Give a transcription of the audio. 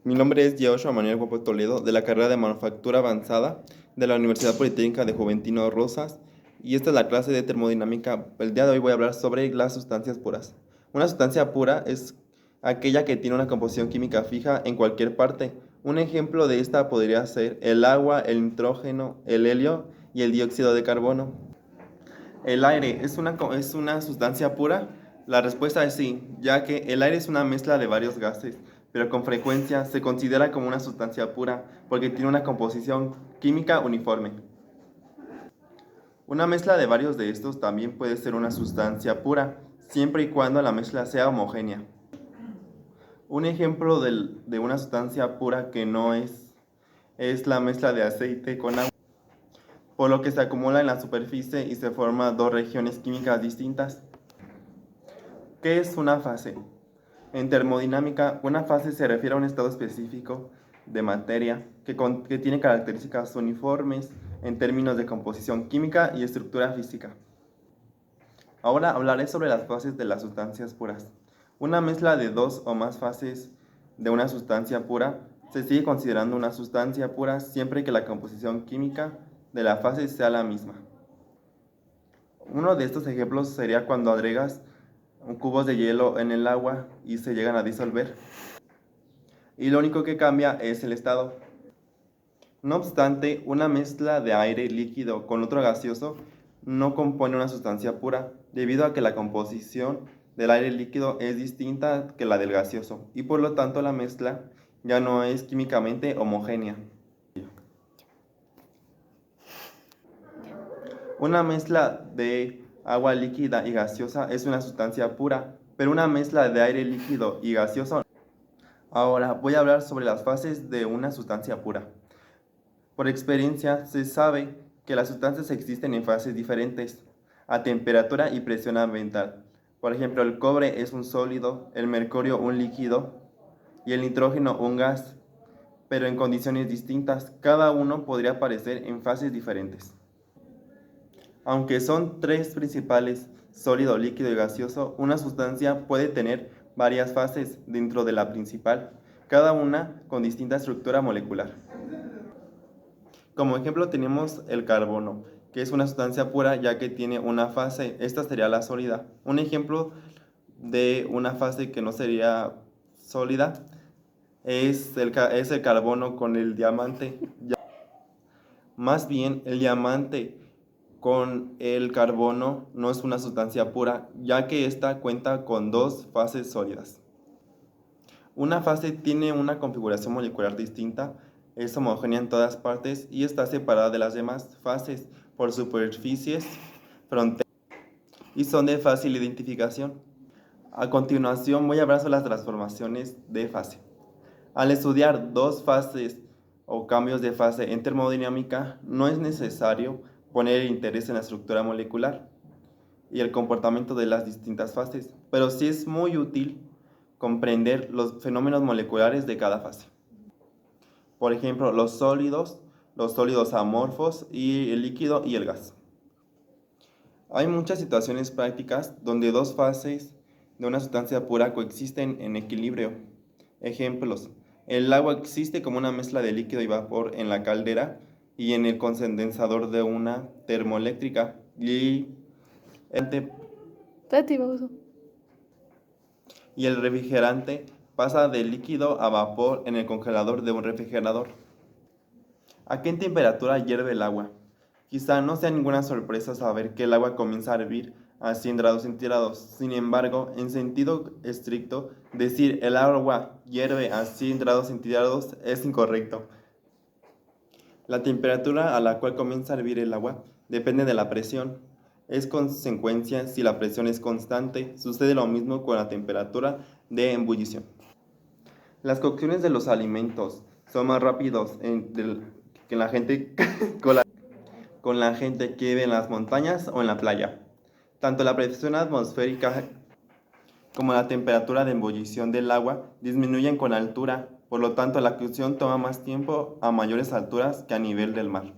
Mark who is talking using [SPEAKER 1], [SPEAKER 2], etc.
[SPEAKER 1] Mi nombre es Joshua Manuel Guapo Toledo, de la carrera de Manufactura Avanzada de la Universidad Politécnica de Juventino Rosas, y esta es la clase de termodinámica. El día de hoy voy a hablar sobre las sustancias puras. Una sustancia pura es aquella que tiene una composición química fija en cualquier parte. Un ejemplo de esta podría ser el agua, el nitrógeno, el helio y el dióxido de carbono. ¿El aire es una sustancia pura? La respuesta es sí, ya que el aire es una mezcla de varios gases, pero con frecuencia se considera como una sustancia pura porque tiene una composición química uniforme. Una mezcla de varios de estos también puede ser una sustancia pura, siempre y cuando la mezcla sea homogénea. Un ejemplo de una sustancia pura que no es la mezcla de aceite con agua, por lo que se acumula en la superficie y se forman dos regiones químicas distintas. ¿Qué es una fase? En termodinámica, una fase se refiere a un estado específico de materia que tiene características uniformes en términos de composición química y estructura física. Ahora hablaré sobre las fases de las sustancias puras. Una mezcla de dos o más fases de una sustancia pura se sigue considerando una sustancia pura siempre que la composición química de la fase sea la misma. Uno de estos ejemplos sería cuando agregas cubos de hielo en el agua y se llegan a disolver, y lo único que cambia es el estado. No obstante, una mezcla de aire líquido con otro gaseoso no compone una sustancia pura, debido a que la composición del aire líquido es distinta que la del gaseoso, y por lo tanto la mezcla ya no es químicamente homogénea. Una mezcla de agua líquida y gaseosa es una sustancia pura, pero una mezcla de aire líquido y gaseoso no. Ahora voy a hablar sobre las fases de una sustancia pura. Por experiencia, se sabe que las sustancias existen en fases diferentes, a temperatura y presión ambiental. Por ejemplo, el cobre es un sólido, el mercurio un líquido y el nitrógeno un gas, pero en condiciones distintas. Cada uno podría aparecer en fases diferentes. Aunque son tres principales, sólido, líquido y gaseoso, una sustancia puede tener varias fases dentro de la principal, cada una con distinta estructura molecular. Como ejemplo tenemos el carbono, que es una sustancia pura ya que tiene una fase, esta sería la sólida. Un ejemplo de una fase que no sería sólida es el carbono con el diamante. Más bien, el diamante con el carbono no es una sustancia pura, ya que ésta cuenta con dos fases sólidas. Una fase tiene una configuración molecular distinta, es homogénea en todas partes y está separada de las demás fases por superficies, fronteras y son de fácil identificación. A continuación voy a hablar sobre las transformaciones de fase. Al estudiar dos fases o cambios de fase en termodinámica, no es necesario poner interés en la estructura molecular y el comportamiento de las distintas fases, pero sí es muy útil comprender los fenómenos moleculares de cada fase. Por ejemplo, los sólidos amorfos y el líquido y el gas. Hay muchas situaciones prácticas donde dos fases de una sustancia pura coexisten en equilibrio. Ejemplos: el agua existe como una mezcla de líquido y vapor en la caldera y en el condensador de una termoeléctrica,
[SPEAKER 2] Tati, baboso.
[SPEAKER 1] y el refrigerante pasa de líquido a vapor en el congelador de un refrigerador. ¿A qué temperatura hierve el agua? Quizá no sea ninguna sorpresa saber que el agua comienza a hervir a 100 grados centígrados. Sin embargo, en sentido estricto, decir el agua hierve a 100 grados centígrados es incorrecto. La temperatura a la cual comienza a hervir el agua depende de la presión. Es consecuencia si la presión es constante. Sucede lo mismo con la temperatura de ebullición. Las cocciones de los alimentos son más rápidos que la gente con la gente que vive en las montañas o en la playa. Tanto la presión atmosférica como la temperatura de ebullición del agua disminuyen con altura, por lo tanto la cocción toma más tiempo a mayores alturas que a nivel del mar.